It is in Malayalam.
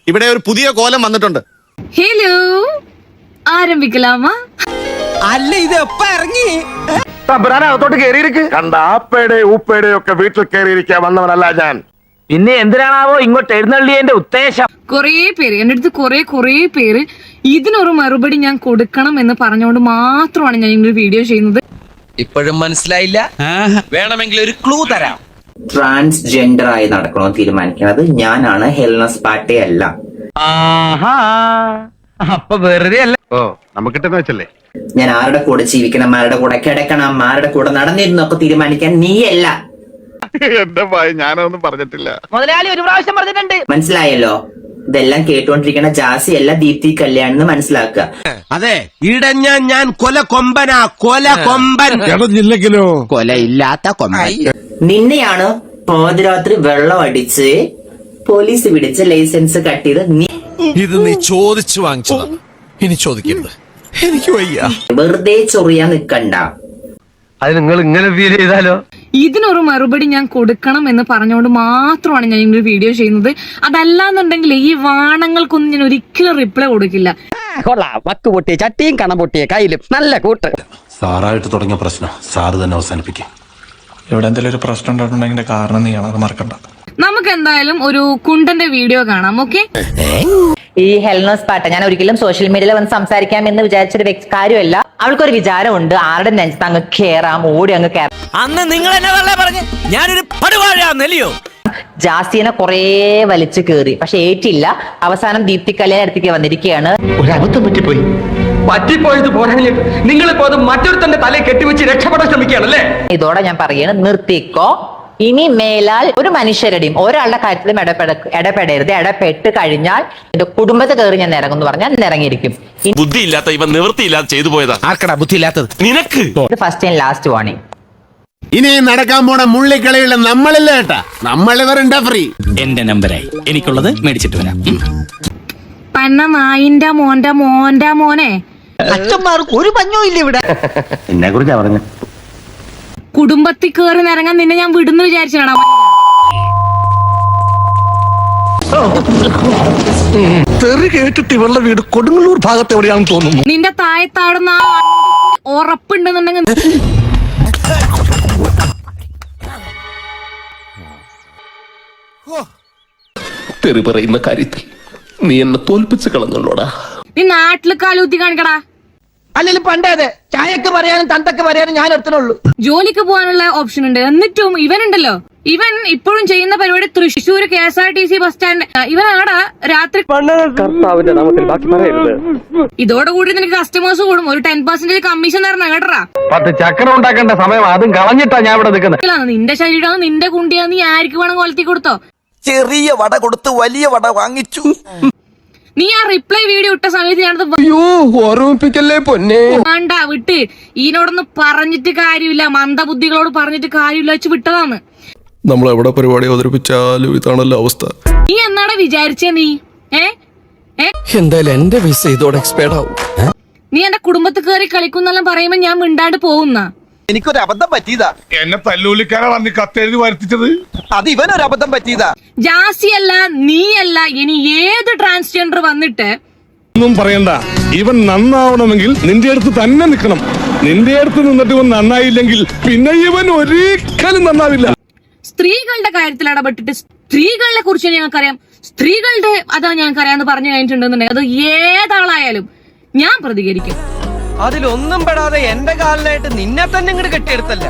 ഇവിടെ ഒരു പുതിയ കോലം വന്നിട്ടുണ്ട്. ഹലോ, ആരംഭിക്കലാമാ? അല്ല, ഇത് എപ്പ ഇറങ്ങി? തമ്പുരാനകത്തോട്ട് കയറിയിരിക്ക്. കണ്ട ആപ്പയുടെ ഊപ്പയുടെ ഒക്കെ വീട്ടിൽ കയറിയിരിക്കാൻ വന്നവനല്ല ഞാൻ. പിന്നെ എന്തിനാണാവോ ഇങ്ങോട്ട് എഴുന്നള്ളിയതിന്റെ ഉദ്ദേശം? കൊറേ പേര് എന്റെ അടുത്ത് കൊറേ പേര് ഇതിനൊരു മറുപടി ഞാൻ കൊടുക്കണം എന്ന് പറഞ്ഞുകൊണ്ട് മാത്രമാണ് ഞാൻ ഇങ്ങനെ വീഡിയോ ചെയ്യുന്നത്. ഇപ്പോഴും മനസ്സിലായില്ല? വേണമെങ്കിൽ ഒരു ക്ലൂ തരാം. ട്രാൻസ്ജെൻഡർ ആയി നടക്കണമെന്ന് തീരുമാനിക്കുന്നത് ഞാനാണ്, ഹെൽനസ് പാട്ടേ അല്ല. അപ്പൊ വെറുതെ അല്ല. ഓ, നമുക്കിട്ടെന്ന് വെച്ചല്ലേ. ഞാൻ ആരുടെ കൂടെ ജീവിക്കണം, ആരുടെ കൂടെ കിടക്കണം, ആരുടെ കൂടെ നടന്നിരുന്നൊക്കെ തീരുമാനിക്കാൻ നീയല്ല. എന്റെ ഭയ, ഞാനൊന്നും പറഞ്ഞിട്ടില്ല. മുതലാളി ഒരു പ്രാവശ്യം പറഞ്ഞിട്ടുണ്ട്. മനസ്സിലായല്ലോ? ഇതെല്ലാം കേട്ടുകൊണ്ടിരിക്കുന്ന ജാസി അല്ല, ദീപ്തി കല്യാൺ എന്ന് മനസ്സിലാക്കുക. അതെ, ഇടഞ്ഞ ഞാൻ കൊല കൊമ്പനാ, കൊല കൊമ്പൻ. കൊലയില്ലാത്ത കൊമ്പൻ. നിന്നെയാണ് പാതിരാത്രി വെള്ളം അടിച്ച് പോലീസ് പിടിച്ച് ലൈസൻസ് കട്ട് ചെയ്ത് നീ ഇത് നീ ചോദിച്ചു വാങ്ങിച്ചതാ, ഇനി ചോദിക്കരുത്. എനിക്ക് വയ്യ. വെറുതെ ചൊറിയാൻ നിക്കണ്ട. അത് നിങ്ങൾ ഇങ്ങനെ ഫീൽ ചെയ്താലോ? ഇതിനൊരു മറുപടി ഞാൻ കൊടുക്കണം എന്ന് പറഞ്ഞുകൊണ്ട് മാത്രമാണ് ഞാൻ ഇങ്ങനെ വീഡിയോ ചെയ്യുന്നത്. അതല്ലാന്നുണ്ടെങ്കിൽ ഈ വാണങ്ങൾക്കൊന്നും ഞാൻ ഒരിക്കലും റിപ്ലൈ കൊടുക്കില്ല. കൊള്ളാം, വക്ക് പൊട്ടിയ ചട്ടിയും കണം പൊട്ടിയ കയ്യിലും നല്ല കൂട്ട്. സാറായിട്ട് തുടങ്ങിയ പ്രശ്നം സാറ് തന്നെ അവസാനിപ്പിക്കും. ഇവിടെ എന്തെങ്കിലും ഒരു പ്രശ്നം ഉണ്ടായിട്ടുണ്ടെങ്കിൽ കാരണം നീയാണ്, അത് മറക്കണ്ട. നമുക്ക് എന്തായാലും ഒരു കുണ്ടന്റെ വീഡിയോ കാണാം. ഓക്കെ, ഈ ഹെൽനസ് പാട്ട ഞാൻ ഒരിക്കലും സോഷ്യൽ മീഡിയയിൽ വന്ന് സംസാരിക്കാം എന്ന് വിചാരിച്ചൊരു കാര്യമല്ല. അവൾക്കൊരു വിചാരമുണ്ട്, ആരുടെ നെഞ്ചത്ത് അങ്ങ് കേറാം, ഓടി അങ്ങ് കയറാം. അന്ന് നിങ്ങൾ എന്നെ വെറുതെ പറഞ്ഞു ഞാനൊരു പടുവാഴാന്നല്ലയോ? ജാസ്തിനെ കുറേ വലിച്ചു കയറി, പക്ഷെ ഏറ്റില്ല. അവസാനം ദീപ്തി കല്യാൺ അടുത്തേക്ക് വന്നിരിക്കുകയാണ്. ഒരബദ്ധം പറ്റിപ്പോയി. പറ്റിപ്പോയത് പോരാഞ്ഞ് നിങ്ങളിപ്പോ അത് മറ്റൊരുത്തന്റെ തലയിൽ കെട്ടിവെച്ച് രക്ഷപ്പെടാൻ ശ്രമിക്കുകയാണല്ലേ? ഇതോടെ ഞാൻ പറയാണ്, നിർത്തിക്കോ. ഇനി മേലാൽ ഒരു മനുഷ്യരുടെയും ഒരാളുടെ കാര്യത്തിലും ഇടപെടരുത്. ഇടപെട്ട് കഴിഞ്ഞാൽ എന്റെ കുടുംബത്തെ കയറി ഞാൻ ഇറങ്ങുന്നു പറഞ്ഞാൽ ഇറങ്ങിയിരിക്കും. ബുദ്ധിയില്ലാത്ത ഇവൻ നിവൃത്തിയില്ലാതെ ചെയ്തു പോയതാ. ആർക്കടാ ബുദ്ധിയില്ലാത്തത്? നിനക്ക്. First and last warning. ഇനി നടക്കാൻ പോണ മുള്ളിക്കളിയുള്ള നമ്മളില്ല കേട്ടാ, നമ്മളിവരുണ്ടാ ഫ്രീ. എന്റെ നമ്പരായി, എനിക്കുള്ളത് മേടിച്ചിട്ട് വരാം. പന്ന നായിന്റെ മോനെ അച്ഛന്മാർക്ക് ഒരു പഞ്ഞോ ഇല്ല ഇവിടെ. എന്നെ കുറിച്ചാ പറഞ്ഞു. കുടുംബത്തിൽ കയറി നിറങ്ങാൻ നിന്നെ ഞാൻ വിടുന്നു വിചാരിച്ചാണ്. തെറി കേട്ടിട്ട് ഇവളുടെ വീട് കൊടുങ്ങല്ലൂർ ഭാഗത്ത് എവിടെയാണെന്ന് തോന്നുന്നു. നിന്റെ താഴത്താടുന്ന ഉറപ്പുണ്ടെന്നുണ്ടെങ്കിൽ തെറി പറയുന്ന കാര്യത്തിൽ നീ എന്നെ തോൽപ്പിച്ച് കളഞ്ഞല്ലോടാ. നീ നാട്ടില് കാലൂത്തി കാണിക്കടാ. അല്ലെങ്കിൽ പണ്ടേ അതെ, ചായക്ക് പറയാനും തന്തക്ക് പറയാനും ഞാൻ ഒരുത്തനുള്ളൂ. ജോലിക്ക് പോകാനുള്ള ഓപ്ഷൻ ഉണ്ട്. എന്നിട്ടും ഇവനുണ്ടല്ലോ, ഇവൻ ഇപ്പോഴും ചെയ്യുന്ന പരിപാടി തൃശ്ശൂർ KSRTC ബസ് സ്റ്റാൻഡ്. ഇവനാടാ രാത്രി. ഇതോടുകൂടി നിനക്ക് കസ്റ്റമേഴ്സ് കൂടും. ഒരു 10% കമ്മീഷൻ തരണം കേട്ടറാ. 10 ചക്രം ഉണ്ടാക്കേണ്ട സമയം അതും കളഞ്ഞിട്ടാ ഞാൻ ഇവിടെ നിൽക്കുന്നത്. നിന്റെ ശരീരം നിന്റെ കുണ്ടിയാ, നീ ആർക്ക് വേണം കൊലത്തി കൊടുത്തോ. ചെറിയ വട കൊടുത്ത് വലിയ വട വാങ്ങിച്ചു. നീ ആ റിപ്ലൈ വീഡിയോ ഇട്ട സമയത്ത് ഞാനത് ഓർമ്മിപ്പിക്കല്ലേ പൊന്നെ. വേണ്ട വിട്ട്. ഈനോടൊന്നും പറഞ്ഞിട്ട് കാര്യമില്ല, മന്ദബുദ്ധികളോട് പറഞ്ഞിട്ട് കാര്യമില്ല വെച്ച് വിട്ടതാണ്. നമ്മൾ എവിടെ പരിപാടി അവതരിപ്പിച്ചാലും ഇതാണല്ലോ അവസ്ഥ. നീ എന്നാടാ വിചാരിച്ചേ? നീ എന്തായാലും എന്റെ വിസ ഇതോടെ എക്സ്പയർഡ് ആവും. നീ എന്റെ കുടുംബത്തിൽ കയറി കളിക്കുന്നെല്ലാം പറയുമ്പോ ഞാൻ മിണ്ടാണ്ട് പോകുന്ന. എനിക്കൊരു അബദ്ധം പറ്റിയതാ. എന്നെ തല്ലൂലിക്കാനാണ് നീ കത്തെഴുതി വരുത്തിച്ചത്. അത് ഇവനൊരു അബദ്ധം പറ്റിയതാ. ജാസിയല്ല, നീയല്ല, ഇനി ഏത് ട്രാൻസ്ജെൻഡർ വന്നിട്ട് ഒന്നും പറയണ്ട. ഇവൻ നന്നാവണമെങ്കിൽ നിന്റെ അടുത്ത് തന്നെ നിൽക്കണം. നിന്റെ അടുത്ത് നിന്നിട്ട് ഇവൻ നന്നായില്ലെങ്കിൽ പിന്നെ ഇവൻ ഒരിക്കലും നന്നാവില്ല. സ്ത്രീകളുടെ കാര്യത്തിൽ ഇടപെട്ടിട്ട് സ്ത്രീകളെ കുറിച്ച് ഞങ്ങൾക്കറിയാം, സ്ത്രീകളുടെ അതാ ഞങ്ങൾക്കറിയാന്ന് പറഞ്ഞു കഴിഞ്ഞിട്ടുണ്ടെന്നുണ്ടെങ്കിൽ അത് ഏതാളായാലും ഞാൻ പ്രതികരിക്കും. അതിലൊന്നും പെടാതെ എന്റെ കാലിനായിട്ട് നിന്നെ തന്നെ ഇങ്ങോട്ട് കെട്ടിയെടുത്തല്ല.